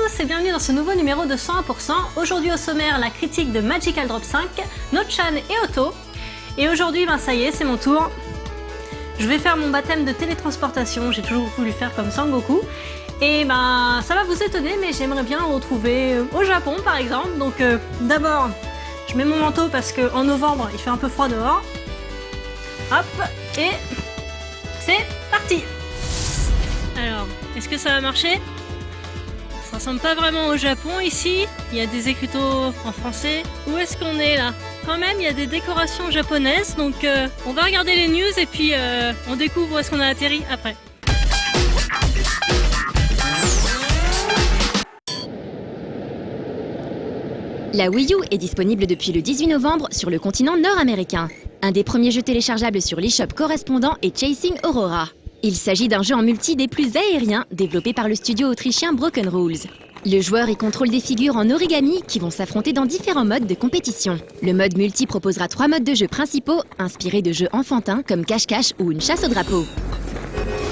tous et bienvenue dans ce nouveau numéro de 101%. Aujourd'hui au sommaire, la critique de Magical Drop 5, Nochan et Otto. Et aujourd'hui, ça y est, c'est mon tour. Je vais faire mon baptême de télétransportation, j'ai toujours voulu faire comme Sangoku. Et ça va vous étonner, mais j'aimerais bien le retrouver au Japon par exemple. Donc d'abord, je mets mon manteau parce qu'en novembre, il fait un peu froid dehors. Hop, et c'est parti. Alors, est-ce que ça va marcher? Ça ressemble pas vraiment au Japon ici. Il y a des écriteaux en français. Où est-ce qu'on est là? Quand même, il y a des décorations japonaises. Donc on va regarder les news et puis on découvre où est-ce qu'on a atterri après. La Wii U est disponible depuis le 18 novembre sur le continent nord-américain. Un des premiers jeux téléchargeables sur l'eShop correspondant est Chasing Aurora. Il s'agit d'un jeu en multi des plus aériens développé par le studio autrichien Broken Rules. Le joueur y contrôle des figures en origami qui vont s'affronter dans différents modes de compétition. Le mode multi proposera 3 modes de jeu principaux inspirés de jeux enfantins comme cache-cache ou une chasse au drapeau.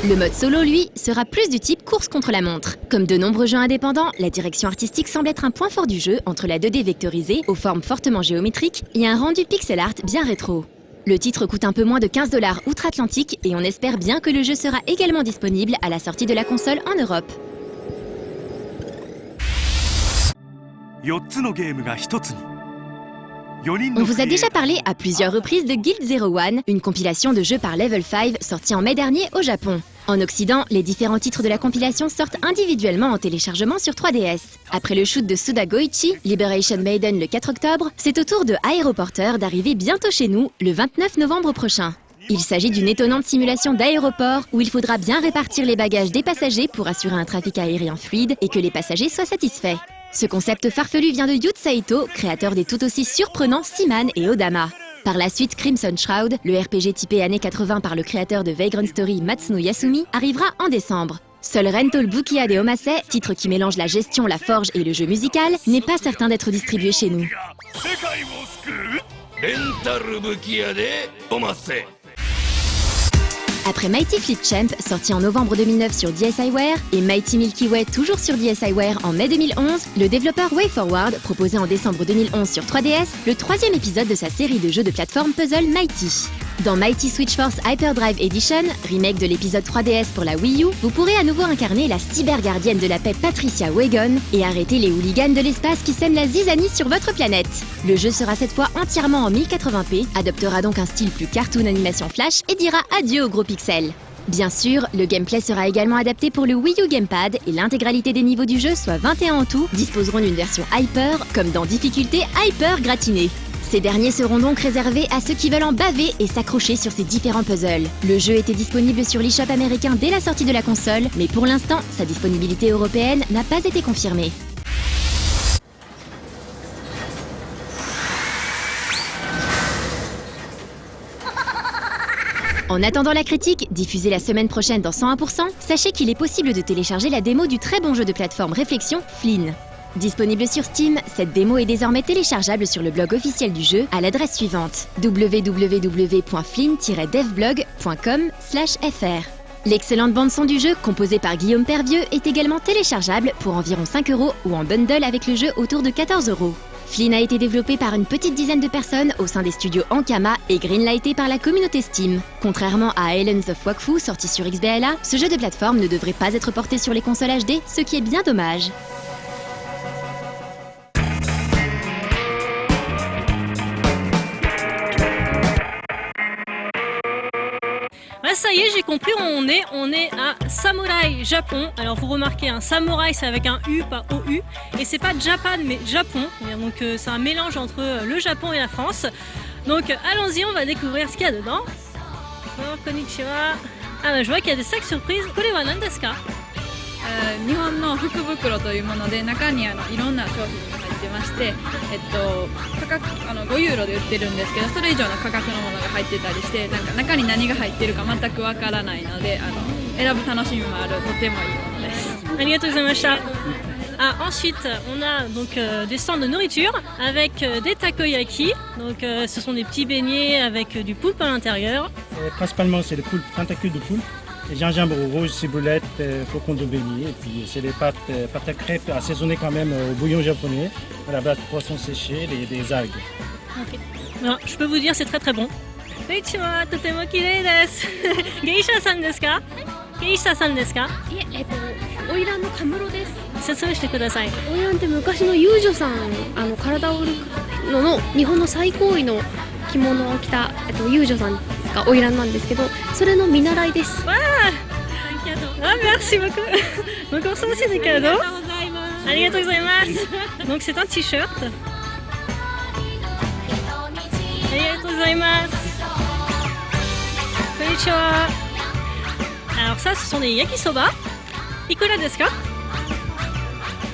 Le mode solo, lui, sera plus du type course contre la montre. Comme de nombreux jeux indépendants, la direction artistique semble être un point fort du jeu entre la 2D vectorisée, aux formes fortement géométriques, et un rendu pixel art bien rétro. Le titre coûte un peu moins de 15 $ outre-Atlantique et on espère bien que le jeu sera également disponible à la sortie de la console en Europe. On vous a déjà parlé à plusieurs reprises de Guild 01, une compilation de jeux par Level 5 sortie en mai dernier au Japon. En Occident, les différents titres de la compilation sortent individuellement en téléchargement sur 3DS. Après le shoot de Suda Goichi, Liberation Maiden le 4 octobre, c'est au tour de Aéroporteur d'arriver bientôt chez nous, le 29 novembre prochain. Il s'agit d'une étonnante simulation d'aéroport où il faudra bien répartir les bagages des passagers pour assurer un trafic aérien fluide et que les passagers soient satisfaits. Ce concept farfelu vient de Yu Saito, créateur des tout aussi surprenants Seaman et Odama. Par la suite, Crimson Shroud, le RPG typé années 80 par le créateur de Vagrant Story Matsuno Yasumi, arrivera en décembre. Seul Rental Bukia de Omase, titre qui mélange la gestion, la forge et le jeu musical, n'est pas certain d'être distribué chez nous. Après Mighty Fleet Champ, sorti en novembre 2009 sur DSiWare, et Mighty Milky Way toujours sur DSiWare en mai 2011, le développeur WayForward proposait en décembre 2011 sur 3DS le 3e épisode de sa série de jeux de plateforme puzzle Mighty. Dans Mighty Switch Force Hyperdrive Edition, remake de l'épisode 3DS pour la Wii U, vous pourrez à nouveau incarner la cybergardienne de la paix Patricia Wagon et arrêter les hooligans de l'espace qui sèment la zizanie sur votre planète. Le jeu sera cette fois entièrement en 1080p, adoptera donc un style plus cartoon animation flash et dira adieu aux gros pixels. Bien sûr, le gameplay sera également adapté pour le Wii U Gamepad et l'intégralité des niveaux du jeu, soit 21 en tout, disposeront d'une version Hyper, comme dans difficulté Hyper gratinée. Ces derniers seront donc réservés à ceux qui veulent en baver et s'accrocher sur ces différents puzzles. Le jeu était disponible sur l'eShop américain dès la sortie de la console, mais pour l'instant, sa disponibilité européenne n'a pas été confirmée. En attendant la critique, diffusée la semaine prochaine dans 101%, sachez qu'il est possible de télécharger la démo du très bon jeu de plateforme réflexion Flynn. Disponible sur Steam, cette démo est désormais téléchargeable sur le blog officiel du jeu à l'adresse suivante www.flynn-devblog.com/fr. L'excellente bande-son du jeu, composée par Guillaume Pervieux, est également téléchargeable pour environ 5 € ou en bundle avec le jeu autour de 14 €. Flynn a été développé par une petite dizaine de personnes au sein des studios Ankama et greenlighté par la communauté Steam. Contrairement à Islands of Wakfu sorti sur XBLA, ce jeu de plateforme ne devrait pas être porté sur les consoles HD, ce qui est bien dommage. Ça y est, j'ai compris, on est à Samurai Japon. Alors vous remarquez, un samouraï c'est avec un U, pas OU. Et c'est pas Japan mais Japon. Et donc c'est un mélange entre le Japon et la France. Donc allons-y, on va découvrir ce qu'il y a dedans. Bonjour, konnichiwa. Je vois qu'il y a des sacs surprises. Kore wa nan desu ka? 日本の福袋というもので中にいろんな商品が入ってまして、価格5ユーロで売ってるんですけど、それ以上の価格のものが入ってたりして、中に何が入ってるか全くわからないので、選ぶ楽しみもあるとてもいいものです。ありがとうございました。Ensuite, on a donc des stands de nourriture avec des takoyaki. Donc, ce sont des petits beignets avec du poulpe à l'intérieur. Principalement, c'est le poulpe, tentacules de poulpe. Et gingembre rouge, ciboulette, cocon de beignet. Et puis c'est des pâtes à crêpes assaisonnées quand même au bouillon japonais, à la base de poissons séchés et des algues. Ok. Non, je peux vous dire, c'est très très bon. Konnichiwa, totemo kirei desu. Geisha-san desu ka? Geisha-san desu ka? いえ、花魁のカムロです。説明してください。花魁って昔の遊女さん、体を売るのの日本の最高位の着物を着た、遊女さんが花魁なんですけど、それの見習いです。Ah, merci beaucoup. Donc on reçoit aussi des cadeaux. Arigatou gozaimasu. Donc c'est un t-shirt. Arigatou gozaimasu. Konnichiwa. Alors ça, ce sont des yakisoba. Ikura desu ka?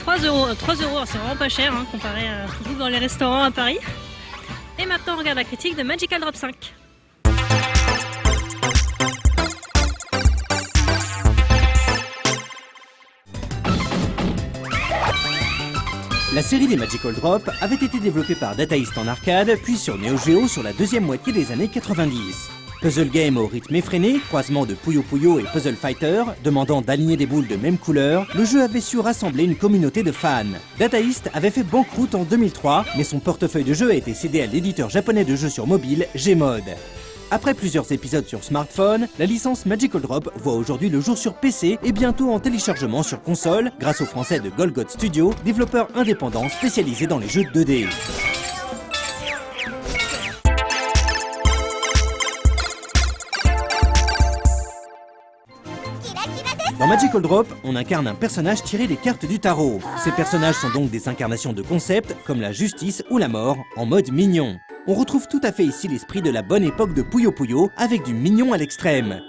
3 €, c'est vraiment pas cher comparé à vous dans les restaurants à Paris. Et maintenant on regarde la critique de Magical Drop 5. La série des Magical Drop avait été développée par Data East en arcade, puis sur Neo Geo sur la deuxième moitié des années 90. Puzzle game au rythme effréné, croisement de Puyo Puyo et Puzzle Fighter, demandant d'aligner des boules de même couleur, le jeu avait su rassembler une communauté de fans. Data East avait fait banqueroute en 2003, mais son portefeuille de jeux a été cédé à l'éditeur japonais de jeux sur mobile, Gmod. Après plusieurs épisodes sur smartphone, la licence Magical Drop voit aujourd'hui le jour sur PC et bientôt en téléchargement sur console, grâce aux Français de Golgot Studio, développeurs indépendants spécialisés dans les jeux 2D. Dans Magical Drop, on incarne un personnage tiré des cartes du tarot. Ces personnages sont donc des incarnations de concepts comme la justice ou la mort, en mode mignon. On retrouve tout à fait ici l'esprit de la bonne époque de Puyo Puyo, avec du mignon à l'extrême.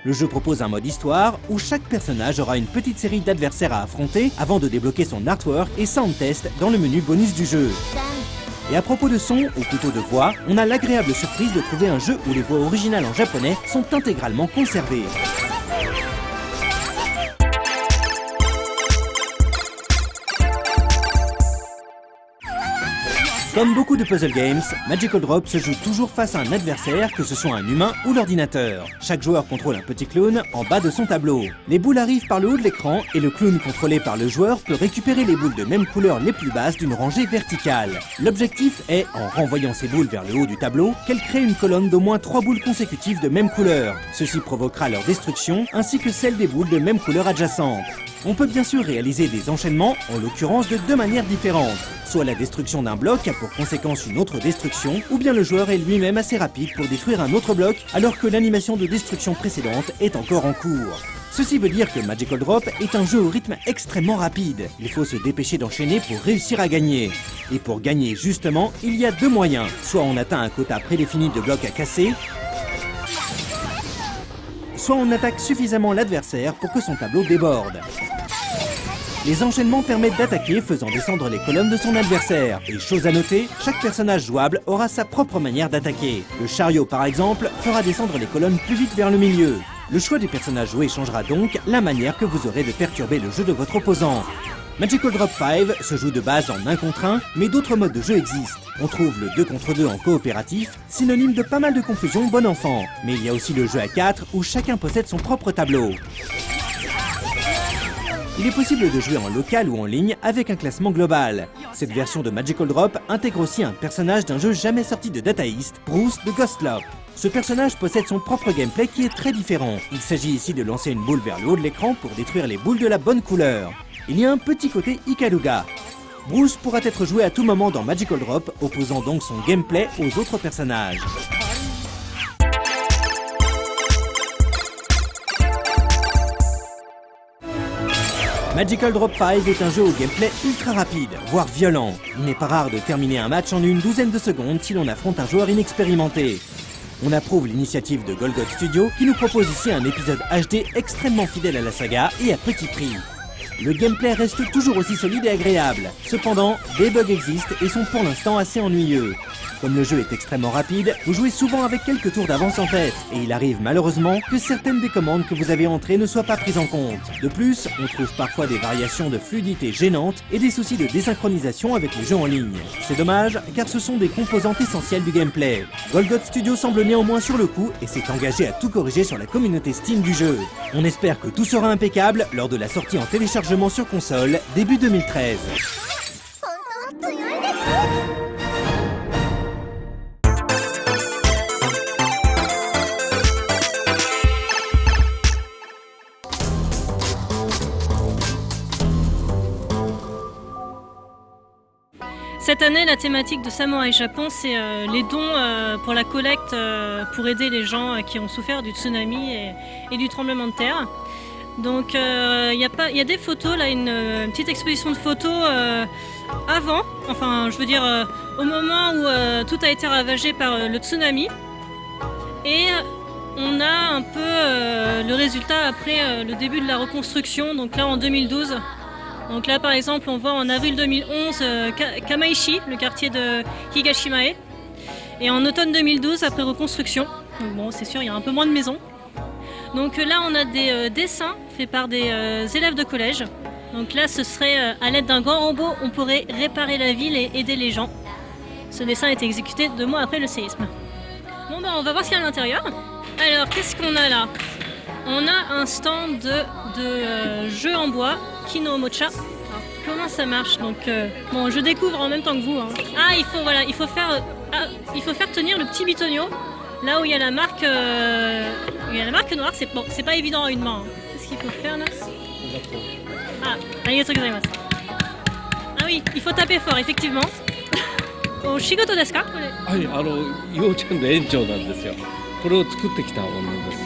Le jeu propose un mode histoire où chaque personnage aura une petite série d'adversaires à affronter avant de débloquer son artwork et sound test dans le menu bonus du jeu. Et à propos de son, ou plutôt de voix, on a l'agréable surprise de trouver un jeu où les voix originales en japonais sont intégralement conservées. Comme beaucoup de puzzle games, Magical Drop se joue toujours face à un adversaire, que ce soit un humain ou l'ordinateur. Chaque joueur contrôle un petit clown en bas de son tableau. Les boules arrivent par le haut de l'écran et le clown contrôlé par le joueur peut récupérer les boules de même couleur les plus basses d'une rangée verticale. L'objectif est, en renvoyant ces boules vers le haut du tableau, qu'elles créent une colonne d'au moins 3 boules consécutives de même couleur. Ceci provoquera leur destruction, ainsi que celle des boules de même couleur adjacentes. On peut bien sûr réaliser des enchaînements, en l'occurrence de 2 manières différentes. Soit la destruction d'un bloc a pour conséquence une autre destruction, ou bien le joueur est lui-même assez rapide pour détruire un autre bloc alors que l'animation de destruction précédente est encore en cours. Ceci veut dire que Magical Drop est un jeu au rythme extrêmement rapide. Il faut se dépêcher d'enchaîner pour réussir à gagner. Et pour gagner justement, il y a 2 moyens. Soit on atteint un quota prédéfini de blocs à casser, soit on attaque suffisamment l'adversaire pour que son tableau déborde. Les enchaînements permettent d'attaquer faisant descendre les colonnes de son adversaire. Et chose à noter, chaque personnage jouable aura sa propre manière d'attaquer. Le chariot par exemple fera descendre les colonnes plus vite vers le milieu. Le choix des personnages joués changera donc la manière que vous aurez de perturber le jeu de votre opposant. Magical Drop 5 se joue de base en 1 contre 1, mais d'autres modes de jeu existent. On trouve le 2 contre 2 en coopératif, synonyme de pas mal de confusion bon enfant. Mais il y a aussi le jeu à 4 où chacun possède son propre tableau. Il est possible de jouer en local ou en ligne avec un classement global. Cette version de Magical Drop intègre aussi un personnage d'un jeu jamais sorti de Data East, Bruce de Ghostlop. Ce personnage possède son propre gameplay qui est très différent. Il s'agit ici de lancer une boule vers le haut de l'écran pour détruire les boules de la bonne couleur. Il y a un petit côté Ikaruga. Bruce pourra être joué à tout moment dans Magical Drop, opposant donc son gameplay aux autres personnages. Magical Drop 5 est un jeu au gameplay ultra rapide, voire violent. Il n'est pas rare de terminer un match en une douzaine de secondes si l'on affronte un joueur inexpérimenté. On approuve l'initiative de Golgot Studio qui nous propose ici un épisode HD extrêmement fidèle à la saga et à petit prix. le gameplay reste toujours aussi solide et agréable. Cependant, des bugs existent et sont pour l'instant assez ennuyeux. Comme le jeu est extrêmement rapide, vous jouez souvent avec quelques tours d'avance en tête, et il arrive malheureusement que certaines des commandes que vous avez entrées ne soient pas prises en compte. De plus, on trouve parfois des variations de fluidité gênantes et des soucis de désynchronisation avec les jeux en ligne. C'est dommage, car ce sont des composantes essentielles du gameplay. Golgot Studio semble néanmoins sur le coup et s'est engagé à tout corriger sur la communauté Steam du jeu. On espère que tout sera impeccable lors de la sortie en téléchargement sur console début 2013. Cette année, la thématique de Samouraï Japon, c'est les dons pour la collecte pour aider les gens qui ont souffert du tsunami et du tremblement de terre. Donc il y a des photos, là, une petite exposition de photos avant, enfin je veux dire au moment où tout a été ravagé par le tsunami. Et on a un peu le résultat après le début de la reconstruction, donc là en 2012. Donc là par exemple on voit en avril 2011 Kamaishi, le quartier de Higashimae. Et en automne 2012 après reconstruction. Donc bon, c'est sûr, il y a un peu moins de maisons. Donc là on a des dessins faits par des élèves de collège. Donc là ce serait à l'aide d'un grand robot, on pourrait réparer la ville et aider les gens. Ce dessin a été exécuté 2 mois après le séisme. Bon bah on va voir ce qu'il y a à l'intérieur. Alors qu'est-ce qu'on a là? On a un stand de jeux en bois, Kino Omocha. Alors, comment ça marche? Donc bon, je découvre en même temps que vous. Hein. Ah, il faut faire tenir le petit bitonio là où il y a la marque, noire. C'est pas évident à une main. Hein. Qu'est-ce qu'il faut faire là? Ah, arigatou gozaimasu. Ah oui, il faut taper fort, effectivement. Au shigoto desu ka? はい、幼稚園の園長なんですよ。これを作ってきたものです。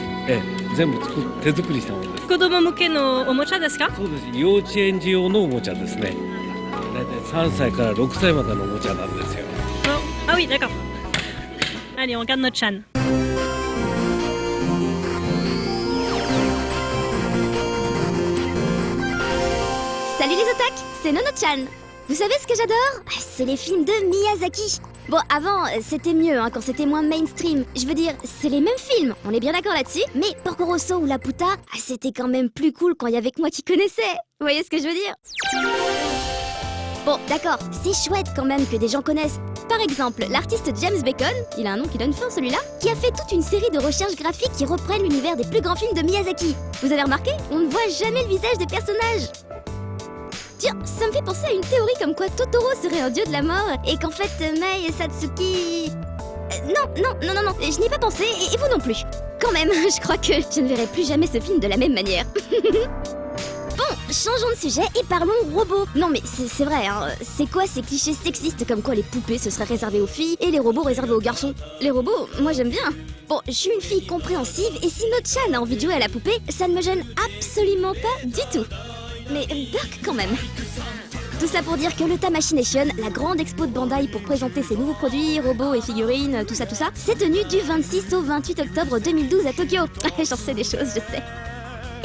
全部手作りしたものです。子供向けのおもちゃですか？そうです。幼稚園児用のおもちゃですね。大体3歳から6歳までのおもちゃなんですよ。Ah oui, d'accord. Allez, on regarde notre Chan. Salut les otaku, c'est Nono-chan. Vous savez ce que j'adore? C'est les films de Miyazaki. Bon, avant, c'était mieux quand c'était moins mainstream. Je veux dire, c'est les mêmes films, on est bien d'accord là-dessus. Mais Porco Rosso ou Laputa, c'était quand même plus cool quand il y avait que moi qui connaissais. Vous voyez ce que je veux dire? Bon, d'accord, c'est chouette quand même que des gens connaissent. Par exemple, l'artiste James Bacon, il a un nom qui donne fin celui-là, qui a fait toute une série de recherches graphiques qui reprennent l'univers des plus grands films de Miyazaki. Vous avez remarqué? On ne voit jamais le visage des personnages. Tiens, ça me fait penser à une théorie comme quoi Totoro serait un dieu de la mort et qu'en fait Mei et Satsuki... Non, je n'y ai pas pensé et vous non plus. Quand même, je crois que je ne verrai plus jamais ce film de la même manière. Bon, changeons de sujet et parlons robots. Non mais c'est vrai, hein, c'est quoi ces clichés sexistes comme quoi les poupées ce serait réservé aux filles et les robots réservés aux garçons? Les robots, moi j'aime bien. Bon, je suis une fille compréhensive et si Nono-chan a envie de jouer à la poupée, ça ne me gêne absolument pas du tout. Mais Burk quand même. Tout ça pour dire que le Tamashii Nation, la grande expo de Bandai pour présenter ses nouveaux produits, robots et figurines, tout ça, s'est tenu du 26 au 28 octobre 2012 à Tokyo. J'en sais des choses, je sais.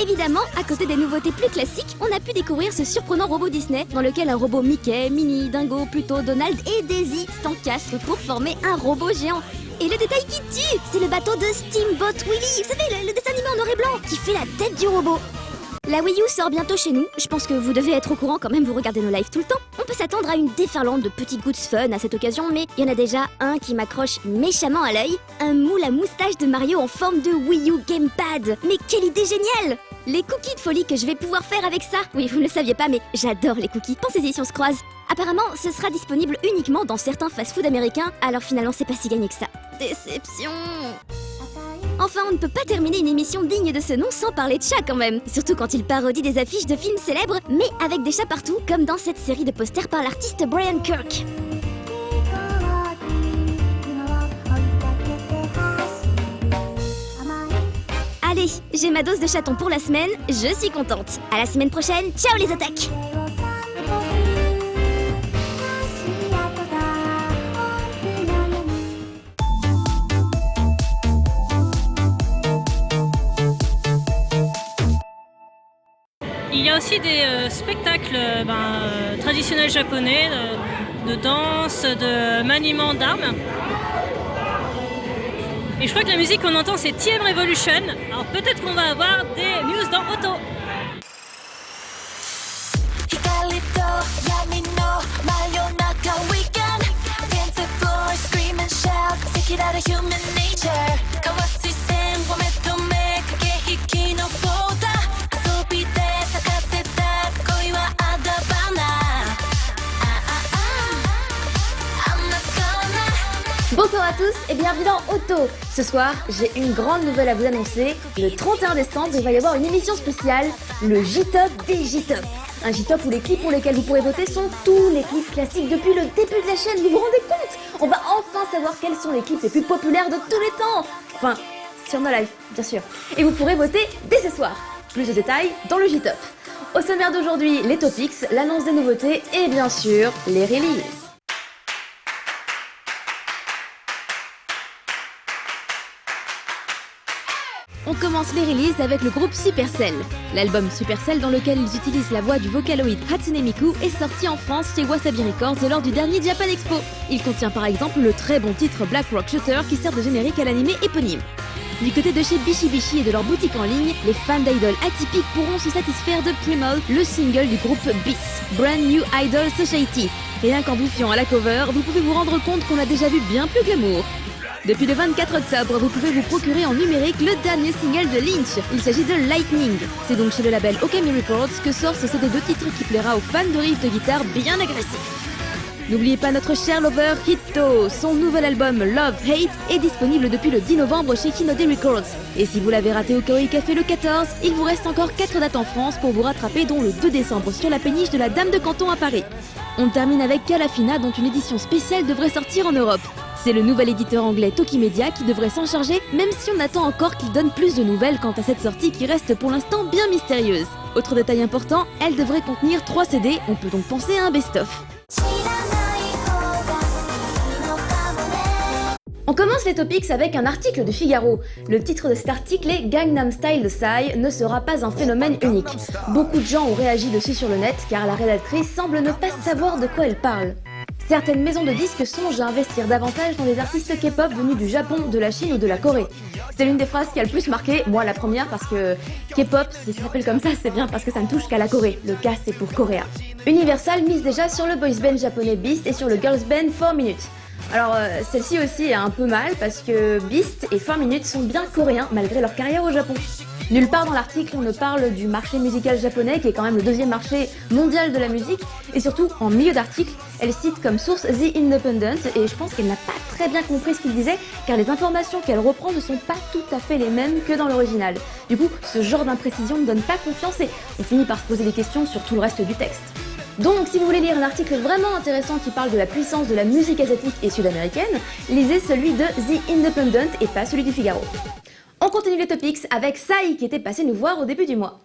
Évidemment, à côté des nouveautés plus classiques, on a pu découvrir ce surprenant robot Disney dans lequel un robot Mickey, Minnie, Dingo, Pluto, Donald et Daisy s'encastrent pour former un robot géant. Et le détail qui tue, c'est le bateau de Steamboat Willie, vous savez, le dessin animé en noir et blanc, qui fait la tête du robot. La Wii U sort bientôt chez nous, je pense que vous devez être au courant quand même, vous regardez nos lives tout le temps. On peut s'attendre à une déferlante de petits goûts fun à cette occasion, mais il y en a déjà un qui m'accroche méchamment à l'œil, un moule à moustache de Mario en forme de Wii U Gamepad. Mais quelle idée géniale! Les cookies de folie que je vais pouvoir faire avec ça. Oui, vous ne le saviez pas, mais j'adore les cookies. Pensez-y si on se croise. Apparemment, ce sera disponible uniquement dans certains fast-food américains, alors finalement c'est pas si gagné que ça. Déception. Enfin, on ne peut pas terminer une émission digne de ce nom sans parler de chats quand même. Surtout quand il parodie des affiches de films célèbres, mais avec des chats partout, comme dans cette série de posters par l'artiste Brian Kirk. Allez, j'ai ma dose de chatons pour la semaine, je suis contente. À la semaine prochaine, ciao les otaku! Il y a aussi des spectacles traditionnels japonais, de danse, de maniement d'armes. Et je crois que la musique qu'on entend c'est TM Revolution. Alors peut-être qu'on va avoir des news dans Auto. Bonsoir à tous et bienvenue dans Auto. Ce soir, j'ai une grande nouvelle à vous annoncer. Le 31 décembre, il va y avoir une émission spéciale, le J-Top des J-Top. Un J-Top où les clips pour lesquels vous pourrez voter sont tous les clips classiques depuis le début de la chaîne. Vous vous rendez compte? On va enfin savoir quels sont les clips les plus populaires de tous les temps. Enfin, sur nos lives, bien sûr. Et vous pourrez voter dès ce soir. Plus de détails dans le J-Top. Au sommaire d'aujourd'hui, les topics, l'annonce des nouveautés et bien sûr, les releases. On commence les releases avec le groupe Supercell. L'album Supercell, dans lequel ils utilisent la voix du vocaloïde Hatsune Miku, est sorti en France chez Wasabi Records lors du dernier Japan Expo. Il contient par exemple le très bon titre Black Rock Shooter qui sert de générique à l'anime éponyme. Du côté de chez Bishi Bishi et de leur boutique en ligne, les fans d'idoles atypiques pourront se satisfaire de Primal, le single du groupe BIS, Brand New Idol Society. Rien qu'en vous fiant à la cover, vous pouvez vous rendre compte qu'on a déjà vu bien plus glamour. Depuis le 24 octobre, vous pouvez vous procurer en numérique le dernier single de Lynch. Il s'agit de Lightning. C'est donc chez le label Okami Records que sort ce CD de titres qui plaira aux fans de riffs de guitare bien agressifs. N'oubliez pas notre cher lover Hitto. Son nouvel album Love Hate est disponible depuis le 10 novembre chez Hinode Records. Et si vous l'avez raté au Kawaii Café le 14, il vous reste encore 4 dates en France pour vous rattraper, dont le 2 décembre sur la péniche de la Dame de Canton à Paris. On termine avec Calafina, dont une édition spéciale devrait sortir en Europe. C'est le nouvel éditeur anglais Tokimedia qui devrait s'en charger, même si on attend encore qu'il donne plus de nouvelles quant à cette sortie qui reste pour l'instant bien mystérieuse. Autre détail important, elle devrait contenir 3 CD, on peut donc penser à un best-of. On commence les topics avec un article de Figaro. Le titre de cet article est « Gangnam Style de Psy ne sera pas un phénomène unique ». Beaucoup de gens ont réagi dessus sur le net car la rédactrice semble ne pas savoir de quoi elle parle. Certaines maisons de disques songent à investir davantage dans les artistes K-pop venus du Japon, de la Chine ou de la Corée. C'est l'une des phrases qui a le plus marqué, moi la première, parce que K-pop, si ça s'appelle comme ça, c'est bien parce que ça ne touche qu'à la Corée. Le K c'est pour Korea. Universal mise déjà sur le boys band japonais Beast et sur le girls band 4 Minutes. Alors celle-ci aussi est un peu mal parce que Beast et 4 Minutes sont bien coréens malgré leur carrière au Japon. Nulle part dans l'article on ne parle du marché musical japonais qui est quand même le deuxième marché mondial de la musique et surtout en milieu d'article elle cite comme source The Independent et je pense qu'elle n'a pas très bien compris ce qu'il disait car les informations qu'elle reprend ne sont pas tout à fait les mêmes que dans l'original. Du coup ce genre d'imprécision ne donne pas confiance et on finit par se poser des questions sur tout le reste du texte. Donc si vous voulez lire un article vraiment intéressant qui parle de la puissance de la musique asiatique et sud-américaine, lisez celui de The Independent et pas celui du Figaro. On continue les topics avec Psy qui était passé nous voir au début du mois.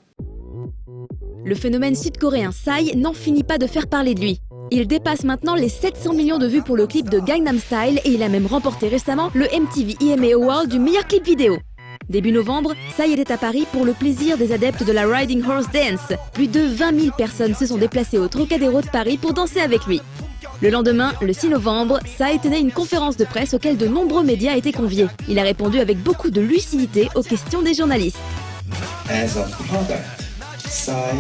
Le phénomène sud-coréen Psy n'en finit pas de faire parler de lui. Il dépasse maintenant les 700 millions de vues pour le clip de Gangnam Style et il a même remporté récemment le MTV EMA Award du meilleur clip vidéo. Début novembre, Psy était à Paris pour le plaisir des adeptes de la Riding Horse Dance. Plus de 20 000 personnes se sont déplacées au Trocadéro de Paris pour danser avec lui. Le lendemain, le 6 novembre, Psy tenait une conférence de presse auquel de nombreux médias étaient conviés. Il a répondu avec beaucoup de lucidité aux questions des journalistes. As a product, Psy,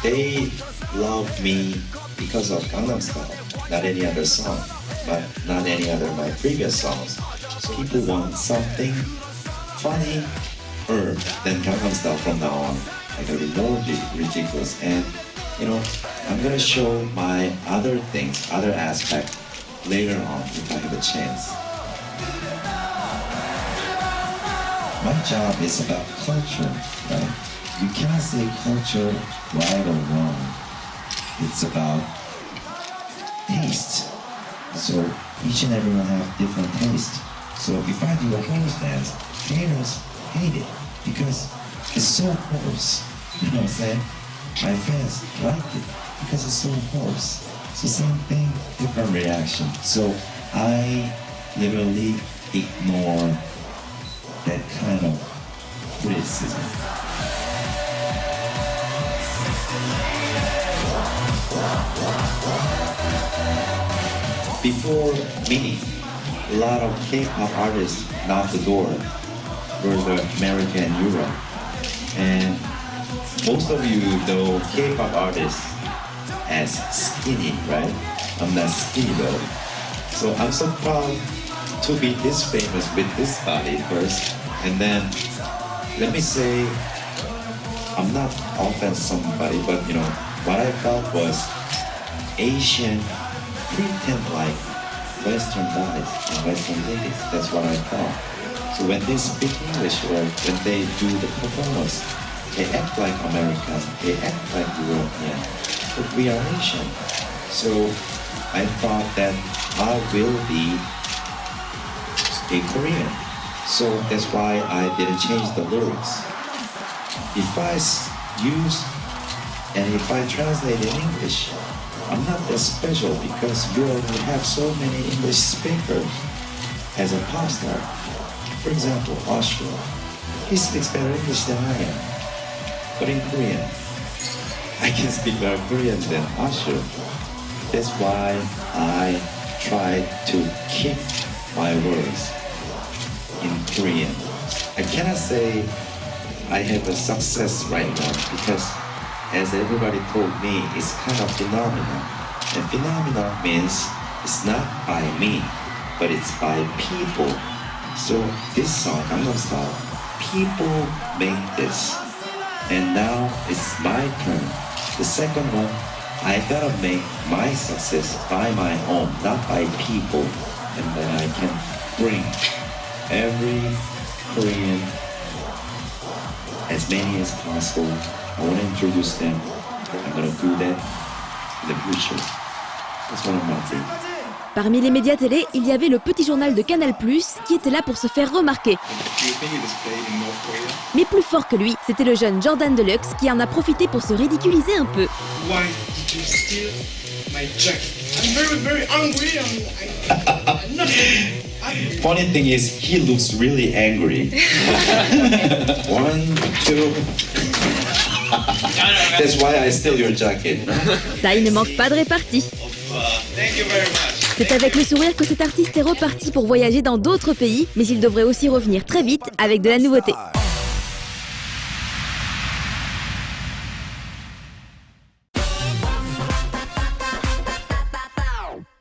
they love me because of Gangnam Style, not any other song, but not any other my previous songs. People want something funny than Gangnam Style from now on. Like a little more ridiculous and you know, I'm gonna show my other things, other aspect later on if I have a chance. My job is about culture, right? You cannot say culture right or wrong. It's about taste. So each and everyone have different taste. So if I do a horse dance, haters hate it because it's so hoarse. You know what I'm saying? My fans like it because it's so hoarse. So same thing, different reaction. So I literally ignore that kind of criticism. Before me, a lot of K-pop artists knocked the door for the America and Europe. And most of you know K-pop artists as skinny, right? I'm not skinny though. So I'm so proud to be this famous with this body first. And then, let me say, I'm not offense somebody, but you know, what I felt was Asian pretend like Western guys and Western ladies. That's what I thought. So when they speak English or when they do the performance, they act like American, they act like European, but we are Asian. So I thought that I will be a Korean. So that's why I didn't change the lyrics. If I use and if I translate in English, I'm not that special because you already have so many English speakers as a pop star. For example, Usher. He speaks better English than I am. But in Korean, I can speak better Korean than Usher. That's why I try to keep my words in Korean. I cannot say I have a success right now because as everybody told me, it's kind of phenomenon. And phenomenon means it's not by me, but it's by people. So this song, Gangnam Style, people make this. And now it's my turn. The second one, I gotta make my success by my own, not by people. And then I can bring every Korean, as many as possible. I want to introduce them. I'm going to do that in the future. That's one of my dreams. Parmi les médias télé, il y avait le petit journal de Canal+, qui était là pour se faire remarquer. Mais plus fort que lui, c'était le jeune Jordan Deluxe qui en a profité pour se ridiculiser un peu. Why did you steal my jacket? I'm very, very angry. I'm not Funny thing is, he looks really angry. 1, 2. That's why I steal your jacket. Ça, il ne manque pas de répartie. Thank you very much. C'est avec le sourire que cet artiste est reparti pour voyager dans d'autres pays, mais il devrait aussi revenir très vite avec de la nouveauté.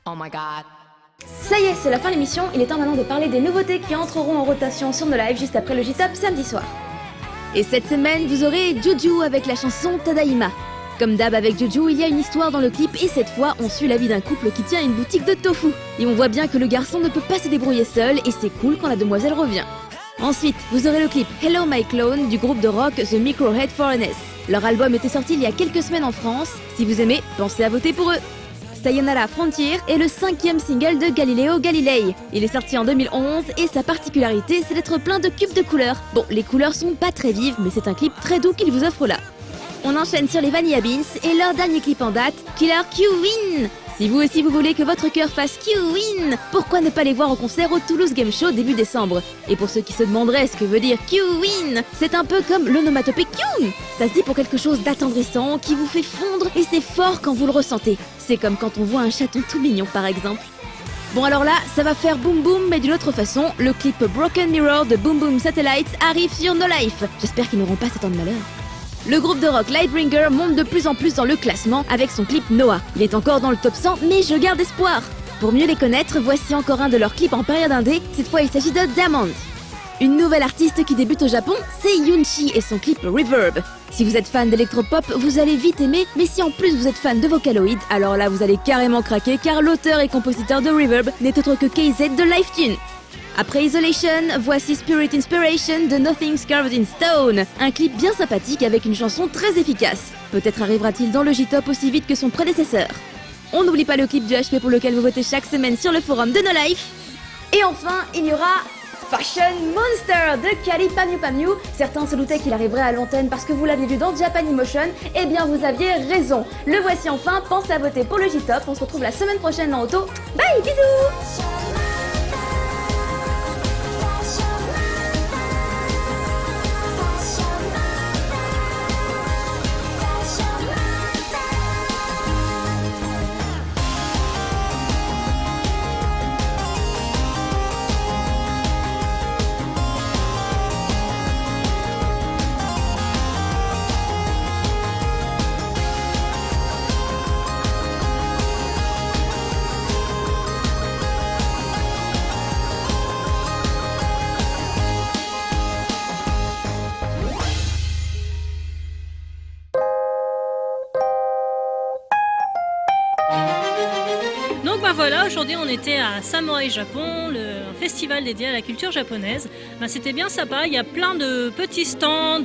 Oh my god. Ça y est, c'est la fin de l'émission, il est temps maintenant de parler des nouveautés qui entreront en rotation sur nos lives juste après le J-Top samedi soir. Et cette semaine, vous aurez Juju avec la chanson Tadaima. Comme d'hab avec Juju, il y a une histoire dans le clip et cette fois, on suit la vie d'un couple qui tient une boutique de tofu. Et on voit bien que le garçon ne peut pas se débrouiller seul et c'est cool quand la demoiselle revient. Ensuite, vous aurez le clip Hello My Clone du groupe de rock The Microhead Foreigners. Leur album était sorti il y a quelques semaines en France. Si vous aimez, pensez à voter pour eux. Sayonara Frontier est le 5e single de Galileo Galilei. Il est sorti en 2011 et sa particularité c'est d'être plein de cubes de couleurs. Bon, les couleurs sont pas très vives mais c'est un clip très doux qu'il vous offre là. On enchaîne sur les Vanilla Beans et leur dernier clip en date, Killer Q-Win. Si vous aussi vous voulez que votre cœur fasse Q-Win, pourquoi ne pas les voir en concert au Toulouse Game Show début décembre? Et pour ceux qui se demanderaient ce que veut dire Q-Win, c'est un peu comme l'onomatopée Q. Ça se dit pour quelque chose d'attendrissant, qui vous fait fondre et c'est fort quand vous le ressentez. C'est comme quand on voit un chaton tout mignon par exemple. Bon alors là, ça va faire boum boum mais d'une autre façon, le clip Broken Mirror de Boom Boom Satellites arrive sur No Life. J'espère qu'ils n'auront pas ce temps de malheur. Le groupe de rock Lightbringer monte de plus en plus dans le classement avec son clip Noah. Il est encore dans le top 100 mais je garde espoir. Pour mieux les connaître, voici encore un de leurs clips en période indé, cette fois il s'agit de Diamond. Une nouvelle artiste qui débute au Japon, c'est Yoonchi et son clip Reverb. Si vous êtes fan d'électropop, vous allez vite aimer, mais si en plus vous êtes fan de Vocaloid, alors là vous allez carrément craquer car l'auteur et compositeur de Reverb n'est autre que KZ de Lifetune. Après Isolation, voici Spirit Inspiration de Nothing's Carved in Stone, un clip bien sympathique avec une chanson très efficace. Peut-être arrivera-t-il dans le J-Top aussi vite que son prédécesseur. On n'oublie pas le clip du HP pour lequel vous votez chaque semaine sur le forum de No Life. Et enfin, il y aura Fashion Monster de Kali Pamyu Pamyu. Certains se doutaient qu'il arriverait à l'antenne parce que vous l'aviez vu dans Japanimotion. Eh bien, vous aviez raison. Le voici enfin, pensez à voter pour le J-Top. On se retrouve la semaine prochaine dans Auto. Bye, bisous! voilà, aujourd'hui on était à Samouraï Japon, un festival dédié à la culture japonaise. C'était bien sympa, il y a plein de petits stands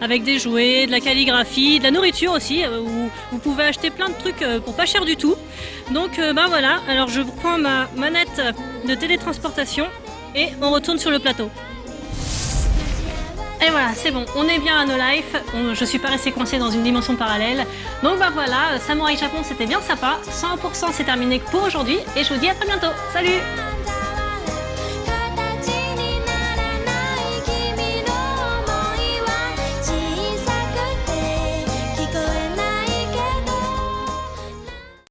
avec des jouets, de la calligraphie, de la nourriture aussi, où vous pouvez acheter plein de trucs pour pas cher du tout. Donc voilà, alors je prends ma manette de télétransportation et on retourne sur le plateau. Et voilà, c'est bon, on est bien à No Life, je suis pas restée coincée dans une dimension parallèle. Donc voilà, Samouraï Japon c'était bien sympa, 100% c'est terminé pour aujourd'hui et je vous dis à très bientôt. Salut!